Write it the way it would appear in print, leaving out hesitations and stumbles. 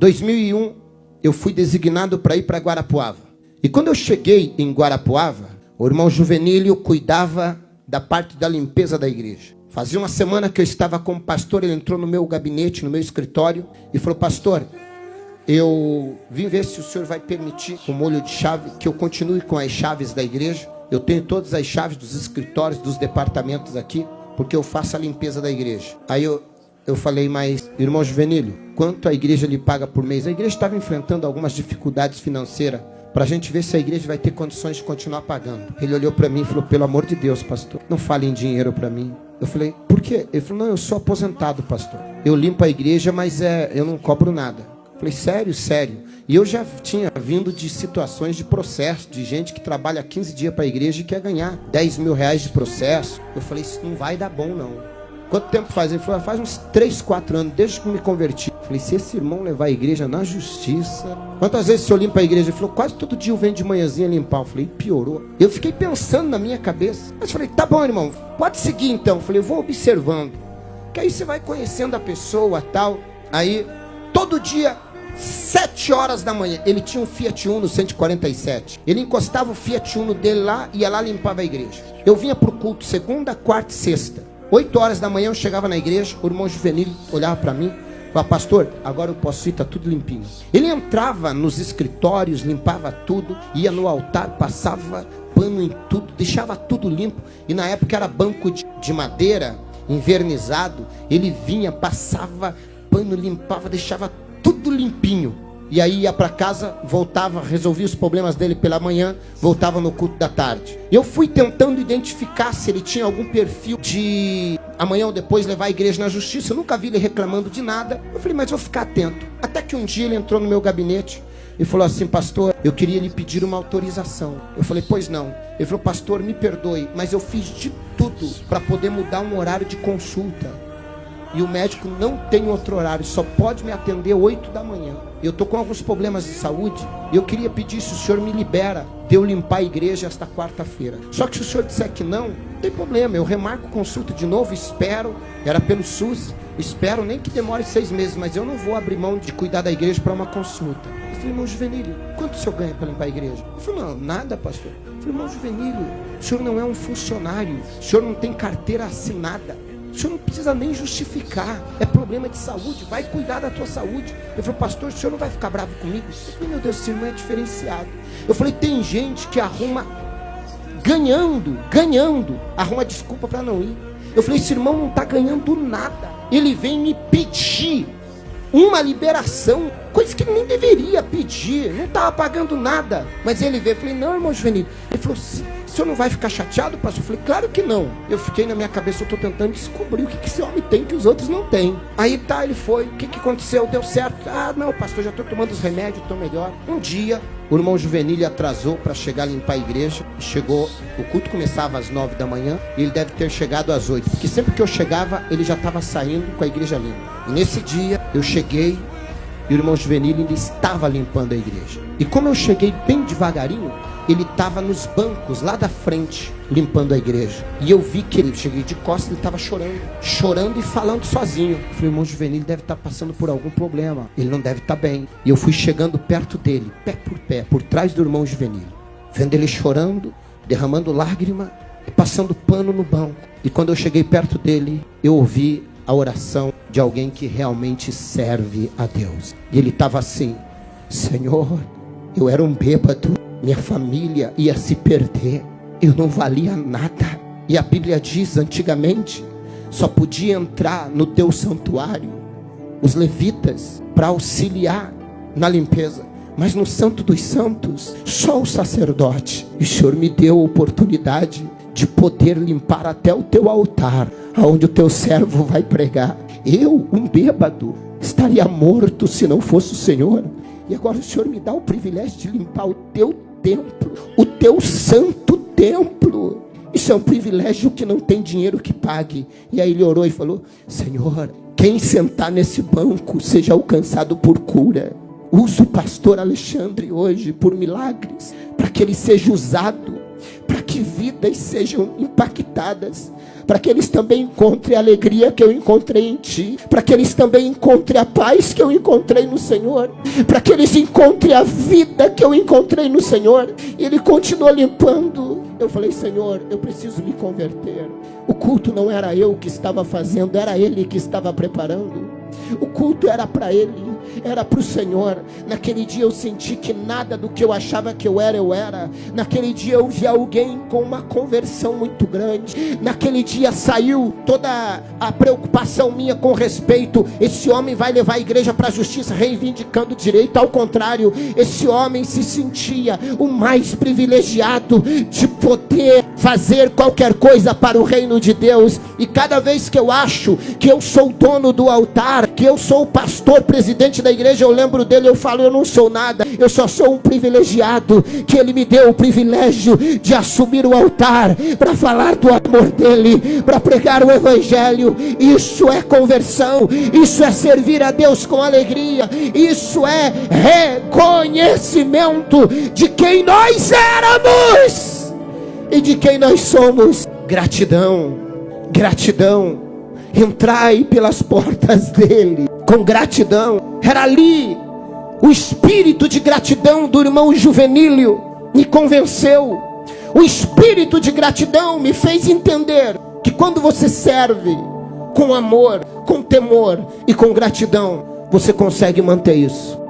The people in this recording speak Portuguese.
2001, eu fui designado para ir para Guarapuava. E quando eu cheguei em Guarapuava, o irmão Juvenílio cuidava da parte da limpeza da igreja. Fazia uma semana que eu estava como pastor, ele entrou no meu gabinete, no meu escritório, e falou: pastor, eu vim ver se o senhor vai permitir, com molho de chave, que eu continue com as chaves da igreja. Eu tenho todas as chaves dos escritórios, dos departamentos aqui, porque eu faço a limpeza da igreja. Aí eu falei: mas, irmão Juvenílio, quanto a igreja lhe paga por mês? A igreja estava enfrentando algumas dificuldades financeiras, para a gente ver se a igreja vai ter condições de continuar pagando. Ele olhou para mim e falou: pelo amor de Deus, pastor, não fale em dinheiro para mim. Eu falei: por quê? Ele falou: não, eu sou aposentado, pastor. Eu limpo a igreja, mas eu não cobro nada. Eu falei: sério, sério. E eu já tinha vindo de situações de processo, de gente que trabalha 15 dias para a igreja e quer ganhar 10 mil reais de processo. Eu falei: isso não vai dar bom, não. Quanto tempo faz? Ele falou: faz uns 3, 4 anos, desde que me converti. Eu falei: se esse irmão levar a igreja na justiça... Quantas vezes o senhor limpa a igreja? Ele falou: quase todo dia eu venho de manhãzinha limpar. Eu falei: piorou. Eu fiquei pensando na minha cabeça. Mas eu falei: tá bom, irmão, pode seguir então. Eu falei: eu vou observando. Que aí você vai conhecendo a pessoa, tal. Aí, todo dia, 7 horas da manhã, ele tinha um Fiat Uno 147. Ele encostava o Fiat Uno dele lá e ia lá limpava a igreja. Eu vinha pro culto segunda, quarta e sexta. 8 horas da manhã eu chegava na igreja, o irmão Juvenílio olhava para mim e falava: pastor, agora eu posso ir, tá tudo limpinho. Ele entrava nos escritórios, limpava tudo, ia no altar, passava pano em tudo, deixava tudo limpo. E na época era banco de madeira, envernizado. Ele vinha, passava pano, limpava, deixava tudo limpinho. E aí ia para casa, voltava, resolvia os problemas dele pela manhã, voltava no culto da tarde. Eu fui tentando identificar se ele tinha algum perfil de amanhã ou depois levar a igreja na justiça. Eu nunca vi ele reclamando de nada. Eu falei: mas vou ficar atento. Até que um dia ele entrou no meu gabinete e falou assim: pastor, eu queria lhe pedir uma autorização. Eu falei: pois não. Ele falou: pastor, me perdoe, mas eu fiz de tudo para poder mudar um horário de consulta. E o médico não tem outro horário, só pode me atender 8 da manhã. Eu estou com alguns problemas de saúde e eu queria pedir se o senhor me libera de eu limpar a igreja esta quarta-feira. Só que se o senhor disser que não tem problema, eu remarco consulta de novo, espero, era pelo SUS, espero nem que demore 6 meses, mas eu não vou abrir mão de cuidar da igreja para uma consulta. Eu falei: irmão Juvenílio, quanto o senhor ganha para limpar a igreja? Ele falou: não, nada, pastor. Eu falei: irmão Juvenílio, o senhor não é um funcionário, o senhor não tem carteira assinada. O senhor não precisa nem justificar. É problema de saúde, vai cuidar da tua saúde. Eu falei: pastor, o senhor não vai ficar bravo comigo? Eu falei: meu Deus, esse irmão é diferenciado. Eu falei: tem gente que arruma ganhando, arruma desculpa para não ir. Eu falei: esse irmão não está ganhando nada. Ele vem me pedir uma liberação, coisa que ele nem deveria pedir, não estava pagando nada. Mas ele veio, eu falei: não, irmão Juvenílio. Ele falou: o senhor não vai ficar chateado, pastor? Eu falei: claro que não. Eu fiquei na minha cabeça, eu estou tentando descobrir o que esse homem tem que os outros não têm. Aí tá, ele foi, o que aconteceu? Deu certo? Ah, não, pastor, já estou tomando os remédios, estou melhor. Um dia, o irmão Juvenílio atrasou para chegar a limpar a igreja. Chegou, o culto começava às 9 da manhã e ele deve ter chegado às 8, porque sempre que eu chegava, ele já estava saindo com a igreja limpa. E nesse dia, eu cheguei e o irmão Juvenílio ainda estava limpando a igreja. E como eu cheguei bem devagarinho, ele estava nos bancos lá da frente limpando a igreja. E eu vi que ele, cheguei de costas, ele estava chorando e falando sozinho. Eu falei: irmão Juvenílio deve estar passando por algum problema, ele não deve estar bem. E eu fui chegando perto dele, pé, por trás do irmão Juvenílio, vendo ele chorando, derramando lágrima e passando pano no banco. E quando eu cheguei perto dele, eu ouvi a oração de alguém que realmente serve a Deus. E ele estava assim: Senhor, eu era um bêbado, minha família ia se perder, eu não valia nada. E a Bíblia diz, antigamente, só podia entrar no teu santuário os levitas para auxiliar na limpeza. Mas no Santo dos Santos, só o sacerdote. E o Senhor me deu a oportunidade de poder limpar até o teu altar, aonde o teu servo vai pregar. Eu, um bêbado, estaria morto se não fosse o Senhor. E agora o Senhor me dá o privilégio de limpar o teu templo, o teu santo templo. Isso é um privilégio que não tem dinheiro que pague. E aí ele orou e falou: Senhor, quem sentar nesse banco seja alcançado por cura. Usa o pastor Alexandre hoje por milagres, para que ele seja usado, para que vidas sejam impactadas, para que eles também encontrem a alegria que eu encontrei em Ti, para que eles também encontrem a paz que eu encontrei no Senhor, para que eles encontrem a vida que eu encontrei no Senhor. E Ele continua limpando. Eu falei: Senhor, eu preciso me converter. O culto não era eu que estava fazendo, era Ele que estava preparando. O culto era para Ele, era para o Senhor. Naquele dia eu senti que nada do que eu achava que eu era. Naquele dia eu vi alguém com uma conversão muito grande. Naquele dia saiu toda a preocupação minha com respeito: esse homem vai levar a igreja para a justiça reivindicando direito. Ao contrário, esse homem se sentia o mais privilegiado de poder fazer qualquer coisa para o reino de Deus. E cada vez que eu acho que eu sou o dono do altar, que eu sou o pastor, presidente da igreja, eu lembro dele, eu falo: eu não sou nada, eu só sou um privilegiado, que ele me deu o privilégio de assumir o altar, para falar do amor dele, para pregar o evangelho. Isso é conversão, isso é servir a Deus com alegria, isso é reconhecimento de quem nós éramos e de quem nós somos. Gratidão, gratidão. Entrai pelas portas dele com gratidão. Era ali o espírito de gratidão do irmão Juvenílio me convenceu. O espírito de gratidão me fez entender que quando você serve com amor, com temor e com gratidão, você consegue manter isso.